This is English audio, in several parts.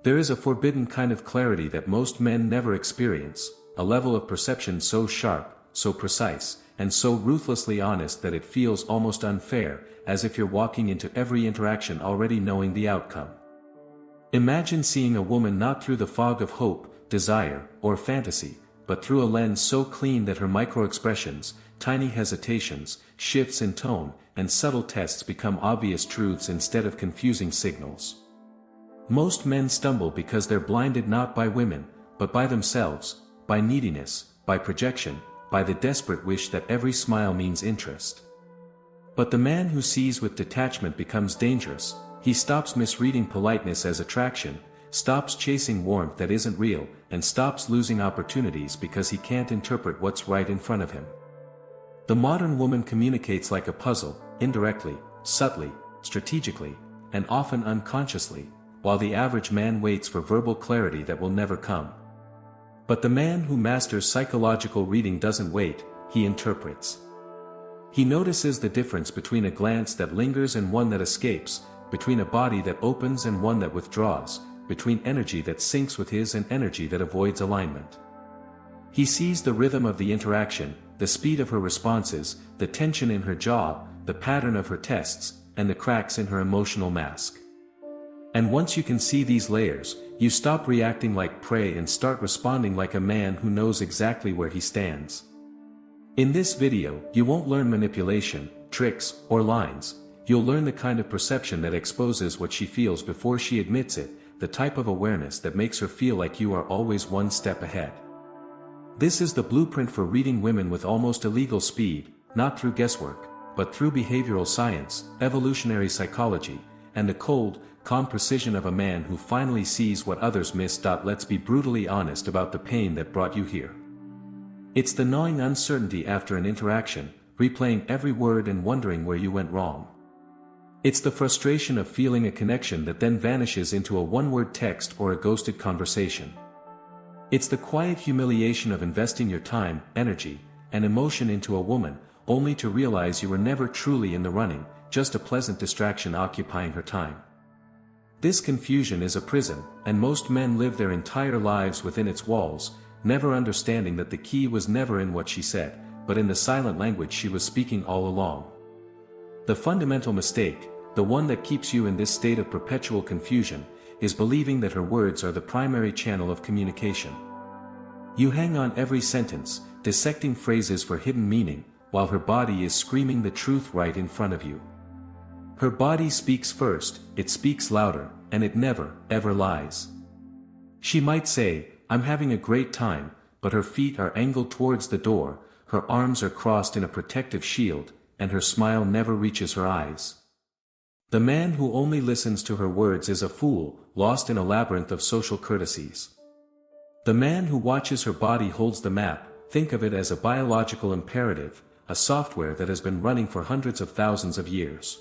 There is a forbidden kind of clarity that most men never experience, a level of perception so sharp, so precise, and so ruthlessly honest that it feels almost unfair, as if you're walking into every interaction already knowing the outcome. Imagine seeing a woman not through the fog of hope, desire, or fantasy, but through a lens so clean that her microexpressions, tiny hesitations, shifts in tone, and subtle tests become obvious truths instead of confusing signals. Most men stumble because they're blinded not by women, but by themselves, by neediness, by projection, by the desperate wish that every smile means interest. But the man who sees with detachment becomes dangerous. He stops misreading politeness as attraction, stops chasing warmth that isn't real, and stops losing opportunities because he can't interpret what's right in front of him. The modern woman communicates like a puzzle, indirectly, subtly, strategically, and often unconsciously, while the average man waits for verbal clarity that will never come. But the man who masters psychological reading doesn't wait, he interprets. He notices the difference between a glance that lingers and one that escapes, between a body that opens and one that withdraws, between energy that syncs with his and energy that avoids alignment. He sees the rhythm of the interaction, the speed of her responses, the tension in her jaw, the pattern of her tests, and the cracks in her emotional mask. And once you can see these layers, you stop reacting like prey and start responding like a man who knows exactly where he stands. In this video, you won't learn manipulation, tricks, or lines. You'll learn the kind of perception that exposes what she feels before she admits it, the type of awareness that makes her feel like you are always one step ahead. This is the blueprint for reading women with almost illegal speed, not through guesswork, but through behavioral science, evolutionary psychology, and the cold, calm precision of a man who finally sees what others miss. Let's be brutally honest about the pain that brought you here. It's the gnawing uncertainty after an interaction, replaying every word and wondering where you went wrong. It's the frustration of feeling a connection that then vanishes into a one-word text or a ghosted conversation. It's the quiet humiliation of investing your time, energy, and emotion into a woman, only to realize you were never truly in the running, just a pleasant distraction occupying her time. This confusion is a prison, and most men live their entire lives within its walls, never understanding that the key was never in what she said, but in the silent language she was speaking all along. The fundamental mistake, the one that keeps you in this state of perpetual confusion, is believing that her words are the primary channel of communication. You hang on every sentence, dissecting phrases for hidden meaning, while her body is screaming the truth right in front of you. Her body speaks first, it speaks louder, and it never, ever lies. She might say, "I'm having a great time," but her feet are angled towards the door, her arms are crossed in a protective shield, and her smile never reaches her eyes. The man who only listens to her words is a fool, lost in a labyrinth of social courtesies. The man who watches her body holds the map. Think of it as a biological imperative, a software that has been running for hundreds of thousands of years.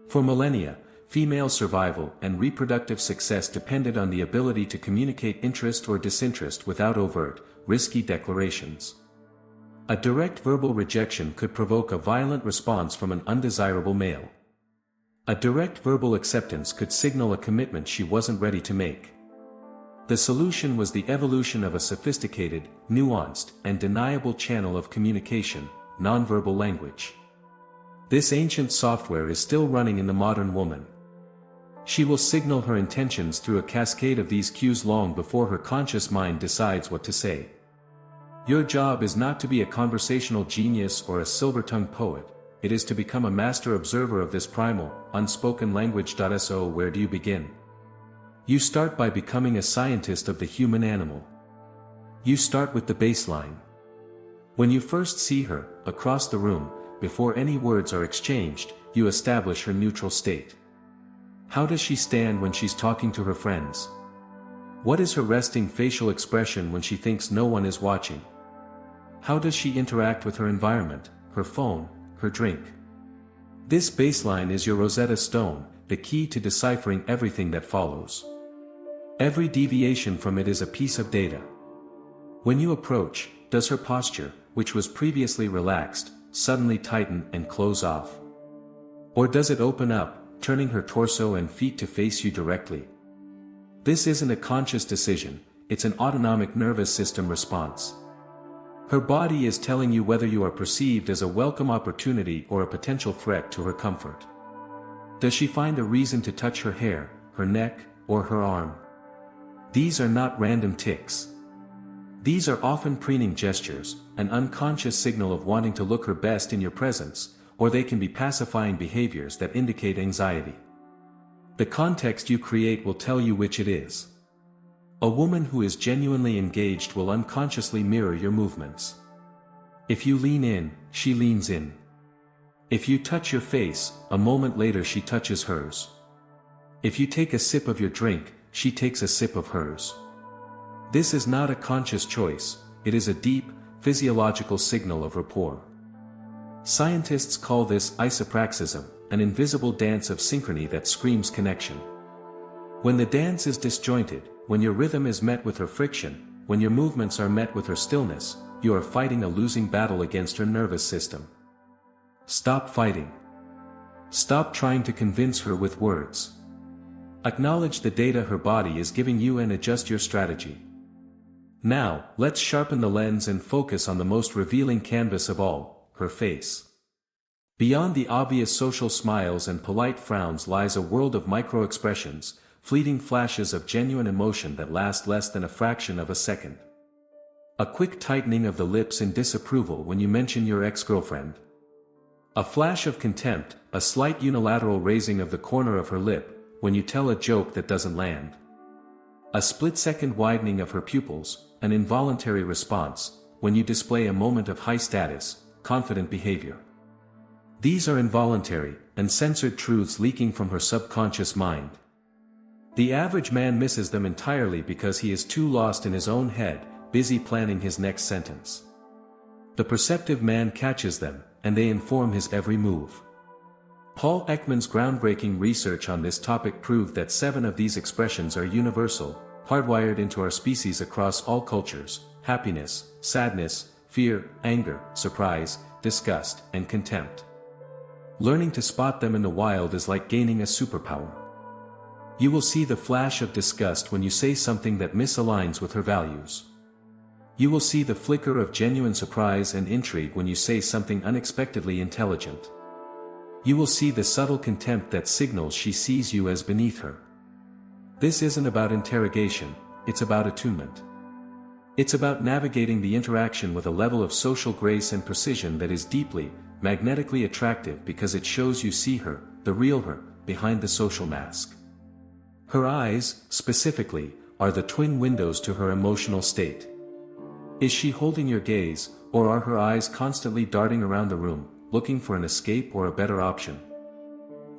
For millennia, female survival and reproductive success depended on the ability to communicate interest or disinterest without overt, risky declarations. A direct verbal rejection could provoke a violent response from an undesirable male. A direct verbal acceptance could signal a commitment she wasn't ready to make. The solution was the evolution of a sophisticated, nuanced, and deniable channel of communication, nonverbal language. This ancient software is still running in the modern woman. She will signal her intentions through a cascade of these cues long before her conscious mind decides what to say. Your job is not to be a conversational genius or a silver-tongued poet, it is to become a master observer of this primal, unspoken language. So where do you begin? You start by becoming a scientist of the human animal. You start with the baseline. When you first see her, across the room, before any words are exchanged, you establish her neutral state. How does she stand when she's talking to her friends? What is her resting facial expression when she thinks no one is watching? How does she interact with her environment, her phone, her drink? This baseline is your Rosetta Stone, the key to deciphering everything that follows. Every deviation from it is a piece of data. When you approach, does her posture, which was previously relaxed, suddenly tighten and close off? Or does it open up, turning her torso and feet to face you directly? This isn't a conscious decision, it's an autonomic nervous system response. Her body is telling you whether you are perceived as a welcome opportunity or a potential threat to her comfort. Does she find a reason to touch her hair, her neck, or her arm? These are not random tics. These are often preening gestures, an unconscious signal of wanting to look her best in your presence, or they can be pacifying behaviors that indicate anxiety. The context you create will tell you which it is. A woman who is genuinely engaged will unconsciously mirror your movements. If you lean in, she leans in. If you touch your face, a moment later she touches hers. If you take a sip of your drink, she takes a sip of hers. This is not a conscious choice, it is a deep, physiological signal of rapport. Scientists call this isopraxism, an invisible dance of synchrony that screams connection. When the dance is disjointed, when your rhythm is met with her friction, when your movements are met with her stillness, you are fighting a losing battle against her nervous system. Stop fighting. Stop trying to convince her with words. Acknowledge the data her body is giving you and adjust your strategy. Now, let's sharpen the lens and focus on the most revealing canvas of all, her face. Beyond the obvious social smiles and polite frowns lies a world of microexpressions, fleeting flashes of genuine emotion that last less than a fraction of a second. A quick tightening of the lips in disapproval when you mention your ex-girlfriend. A flash of contempt, a slight unilateral raising of the corner of her lip, when you tell a joke that doesn't land. A split-second widening of her pupils, an involuntary response, when you display a moment of high status, confident behavior. These are involuntary, uncensored truths leaking from her subconscious mind. The average man misses them entirely because he is too lost in his own head, busy planning his next sentence. The perceptive man catches them, and they inform his every move. Paul Ekman's groundbreaking research on this topic proved that 7 of these expressions are universal, hardwired into our species across all cultures: happiness, sadness, fear, anger, surprise, disgust, and contempt. Learning to spot them in the wild is like gaining a superpower. You will see the flash of disgust when you say something that misaligns with her values. You will see the flicker of genuine surprise and intrigue when you say something unexpectedly intelligent. You will see the subtle contempt that signals she sees you as beneath her. This isn't about interrogation, it's about attunement. It's about navigating the interaction with a level of social grace and precision that is deeply, magnetically attractive because it shows you see her, the real her, behind the social mask. Her eyes, specifically, are the twin windows to her emotional state. Is she holding your gaze, or are her eyes constantly darting around the room, looking for an escape or a better option?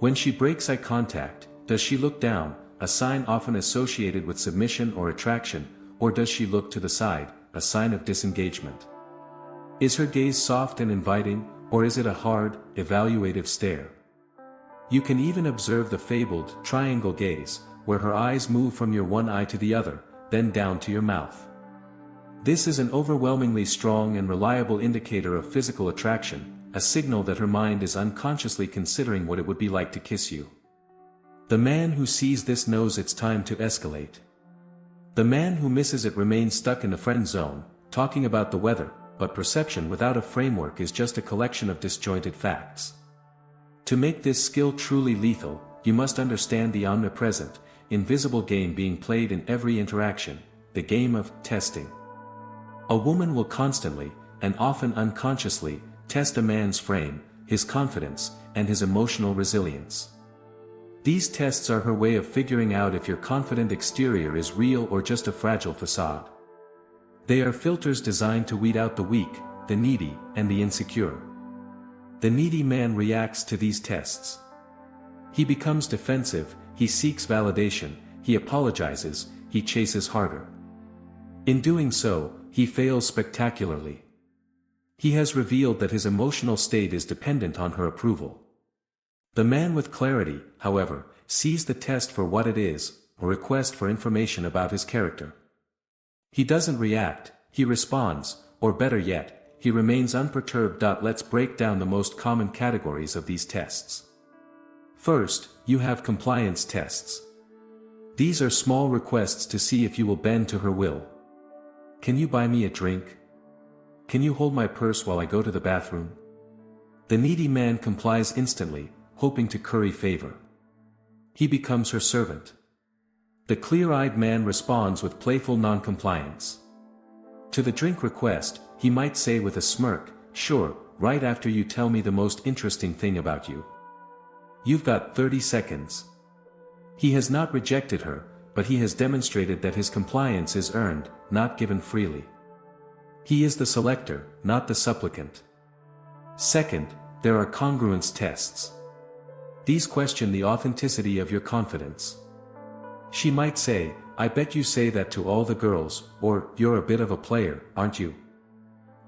When she breaks eye contact, does she look down, a sign often associated with submission or attraction, or does she look to the side, a sign of disengagement? Is her gaze soft and inviting, or is it a hard, evaluative stare? You can even observe the fabled triangle gaze, where her eyes move from your one eye to the other, then down to your mouth. This is an overwhelmingly strong and reliable indicator of physical attraction, a signal that her mind is unconsciously considering what it would be like to kiss you. The man who sees this knows it's time to escalate. The man who misses it remains stuck in the friend zone, talking about the weather, but perception without a framework is just a collection of disjointed facts. To make this skill truly lethal, you must understand the omnipresent, invisible game being played in every interaction, the game of testing. A woman will constantly, and often unconsciously, test a man's frame, his confidence, and his emotional resilience. These tests are her way of figuring out if your confident exterior is real or just a fragile facade. They are filters designed to weed out the weak, the needy, and the insecure. The needy man reacts to these tests. He becomes defensive, he seeks validation, he apologizes, he chases harder. In doing so, he fails spectacularly. He has revealed that his emotional state is dependent on her approval. The man with clarity, however, sees the test for what it is, a request for information about his character. He doesn't react, he responds, or better yet, he remains unperturbed. Let's break down the most common categories of these tests. First, you have compliance tests. These are small requests to see if you will bend to her will. Can you buy me a drink? Can you hold my purse while I go to the bathroom? The needy man complies instantly, hoping to curry favor. He becomes her servant. The clear-eyed man responds with playful noncompliance. To the drink request, he might say with a smirk, "Sure, right after you tell me the most interesting thing about you. You've got 30 seconds. He has not rejected her, but he has demonstrated that his compliance is earned, not given freely. He is the selector, not the supplicant. Second, there are congruence tests. These question the authenticity of your confidence. She might say, "I bet you say that to all the girls," or "You're a bit of a player, aren't you?"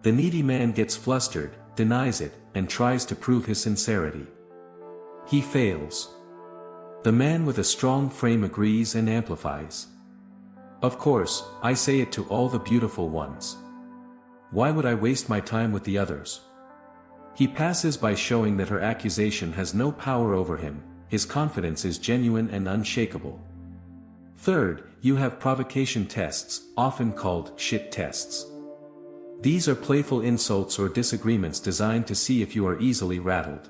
The needy man gets flustered, denies it, and tries to prove his sincerity. He fails. The man with a strong frame agrees and amplifies. "Of course, I say it to all the beautiful ones. Why would I waste my time with the others?" He passes by showing that her accusation has no power over him, his confidence is genuine and unshakable. Third, you have provocation tests, often called shit tests. These are playful insults or disagreements designed to see if you are easily rattled.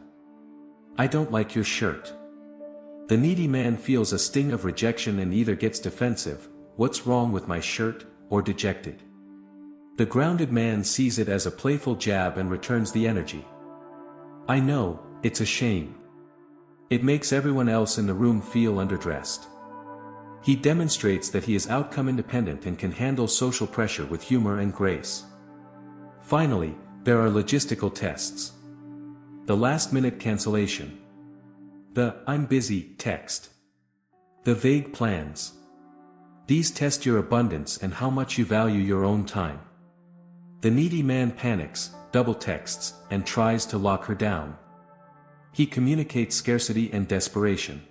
"I don't like your shirt." The needy man feels a sting of rejection and either gets defensive, "What's wrong with my shirt?" or dejected. The grounded man sees it as a playful jab and returns the energy. "I know, it's a shame. It makes everyone else in the room feel underdressed." He demonstrates that he is outcome independent and can handle social pressure with humor and grace. Finally, there are logistical tests. The last-minute cancellation. The "I'm busy" text. The vague plans. These test your abundance and how much you value your own time. The needy man panics, double texts, and tries to lock her down. He communicates scarcity and desperation.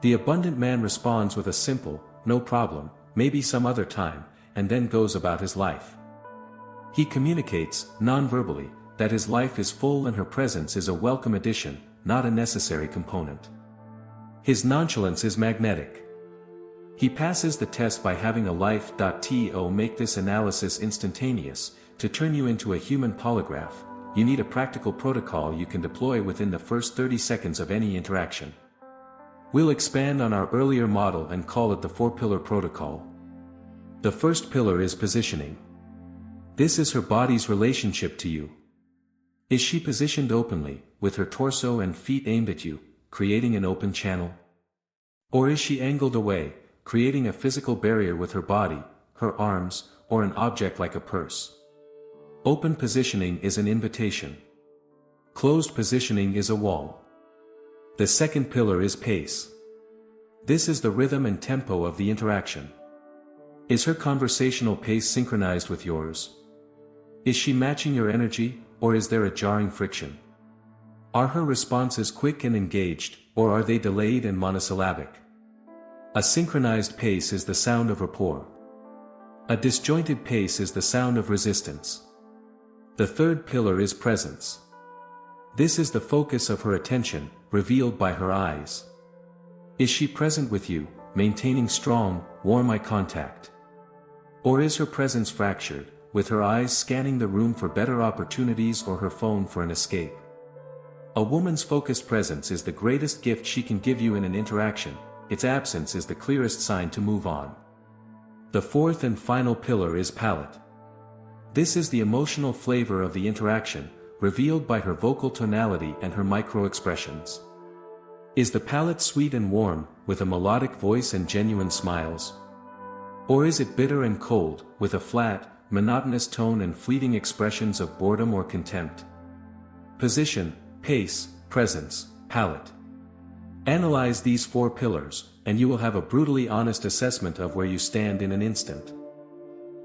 The abundant man responds with a simple, "No problem, maybe some other time," and then goes about his life. He communicates, non-verbally, that his life is full and her presence is a welcome addition, not a necessary component. His nonchalance is magnetic. He passes the test by having a life.to make this analysis instantaneous. To turn you into a human polygraph, you need a practical protocol you can deploy within the first 30 seconds of any interaction. We'll expand on our earlier model and call it the 4-pillar protocol. The first pillar is positioning. This is her body's relationship to you. Is she positioned openly, with her torso and feet aimed at you, creating an open channel? Or is she angled away, creating a physical barrier with her body, her arms, or an object like a purse? Open positioning is an invitation. Closed positioning is a wall. The second pillar is pace. This is the rhythm and tempo of the interaction. Is her conversational pace synchronized with yours? Is she matching your energy, or is there a jarring friction? Are her responses quick and engaged, or are they delayed and monosyllabic? A synchronized pace is the sound of rapport. A disjointed pace is the sound of resistance. The third pillar is presence. This is the focus of her attention, revealed by her eyes. Is she present with you, maintaining strong, warm eye contact? Or is her presence fractured, with her eyes scanning the room for better opportunities or her phone for an escape? A woman's focused presence is the greatest gift she can give you in an interaction. Its absence is the clearest sign to move on. The fourth and final pillar is palate. This is the emotional flavor of the interaction, revealed by her vocal tonality and her microexpressions. Is the palate sweet and warm, with a melodic voice and genuine smiles? Or is it bitter and cold, with a flat, monotonous tone and fleeting expressions of boredom or contempt? Position, pace, presence, palate. Analyze these 4 pillars, and you will have a brutally honest assessment of where you stand in an instant.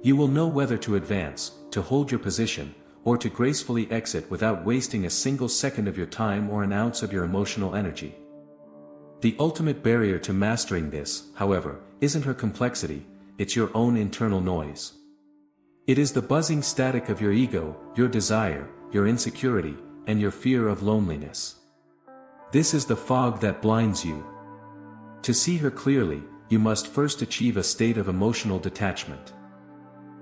You will know whether to advance, to hold your position, or to gracefully exit without wasting a single second of your time or an ounce of your emotional energy. The ultimate barrier to mastering this, however, isn't her complexity, it's your own internal noise. It is the buzzing static of your ego, your desire, your insecurity, and your fear of loneliness. This is the fog that blinds you. To see her clearly, you must first achieve a state of emotional detachment.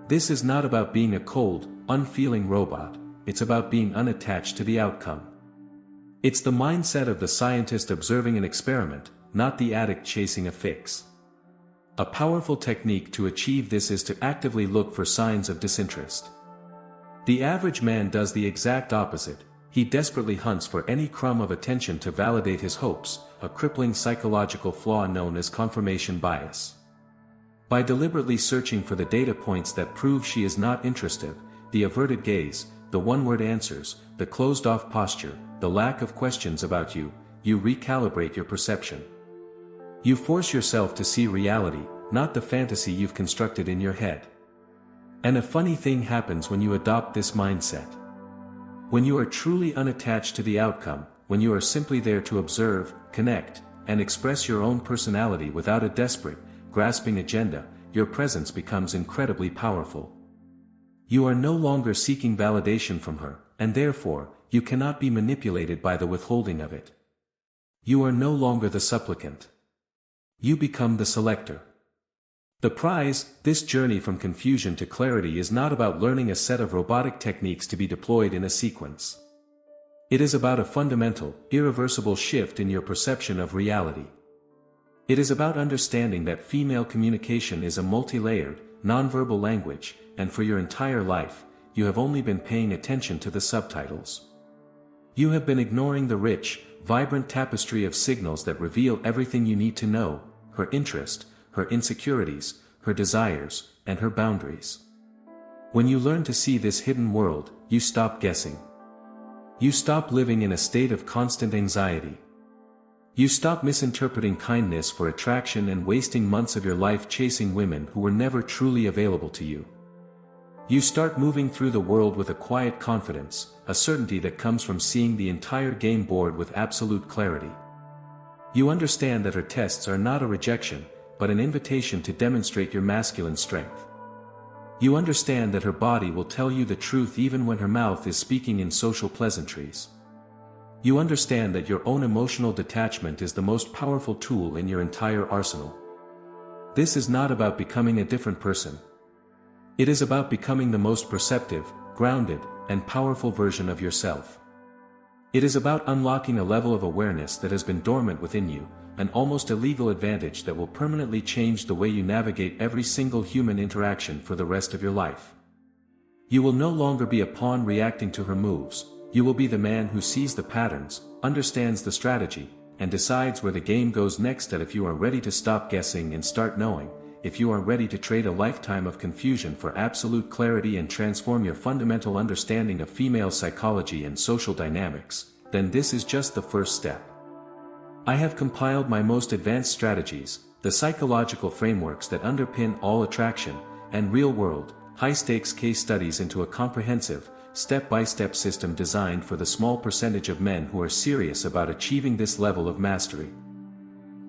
This is not about being a cold, unfeeling robot, it's about being unattached to the outcome. It's the mindset of the scientist observing an experiment, not the addict chasing a fix. A powerful technique to achieve this is to actively look for signs of disinterest. The average man does the exact opposite. He desperately hunts for any crumb of attention to validate his hopes, a crippling psychological flaw known as confirmation bias. By deliberately searching for the data points that prove she is not interested, the averted gaze, the one-word answers, the closed-off posture, the lack of questions about you, you recalibrate your perception. You force yourself to see reality, not the fantasy you've constructed in your head. And a funny thing happens when you adopt this mindset. When you are truly unattached to the outcome, when you are simply there to observe, connect, and express your own personality without a desperate, grasping agenda, your presence becomes incredibly powerful. You are no longer seeking validation from her, and therefore, you cannot be manipulated by the withholding of it. You are no longer the supplicant. You become the selector. The prize, this journey from confusion to clarity, is not about learning a set of robotic techniques to be deployed in a sequence. It is about a fundamental, irreversible shift in your perception of reality. It is about understanding that female communication is a multi-layered, nonverbal language, and for your entire life, you have only been paying attention to the subtitles. You have been ignoring the rich, vibrant tapestry of signals that reveal everything you need to know: her interest, her insecurities, her desires, and her boundaries. When you learn to see this hidden world, you stop guessing. You stop living in a state of constant anxiety. You stop misinterpreting kindness for attraction and wasting months of your life chasing women who were never truly available to you. You start moving through the world with a quiet confidence, a certainty that comes from seeing the entire game board with absolute clarity. You understand that her tests are not a rejection, but an invitation to demonstrate your masculine strength. You understand that her body will tell you the truth even when her mouth is speaking in social pleasantries. You understand that your own emotional detachment is the most powerful tool in your entire arsenal. This is not about becoming a different person. It is about becoming the most perceptive, grounded, and powerful version of yourself. It is about unlocking a level of awareness that has been dormant within you, an almost illegal advantage that will permanently change the way you navigate every single human interaction for the rest of your life. You will no longer be a pawn reacting to her moves. You will be the man who sees the patterns, understands the strategy, and decides where the game goes next. That if you are ready to stop guessing and start knowing, if you are ready to trade a lifetime of confusion for absolute clarity and transform your fundamental understanding of female psychology and social dynamics, then this is just the first step. I have compiled my most advanced strategies, the psychological frameworks that underpin all attraction, and real-world, high-stakes case studies into a comprehensive, step-by-step system designed for the small percentage of men who are serious about achieving this level of mastery.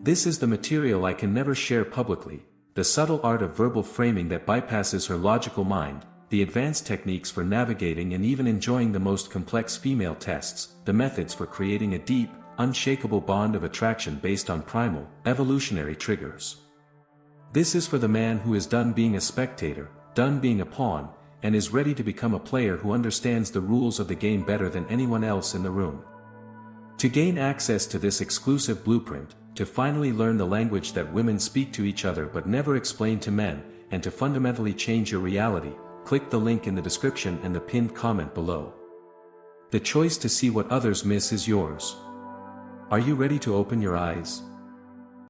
This is the material I can never share publicly, the subtle art of verbal framing that bypasses her logical mind, the advanced techniques for navigating and even enjoying the most complex female tests, the methods for creating a deep, unshakable bond of attraction based on primal, evolutionary triggers. This is for the man who is done being a spectator, done being a pawn, and is ready to become a player who understands the rules of the game better than anyone else in the room. To gain access to this exclusive blueprint, to finally learn the language that women speak to each other but never explain to men, and to fundamentally change your reality, click the link in the description and the pinned comment below. The choice to see what others miss is yours. Are you ready to open your eyes?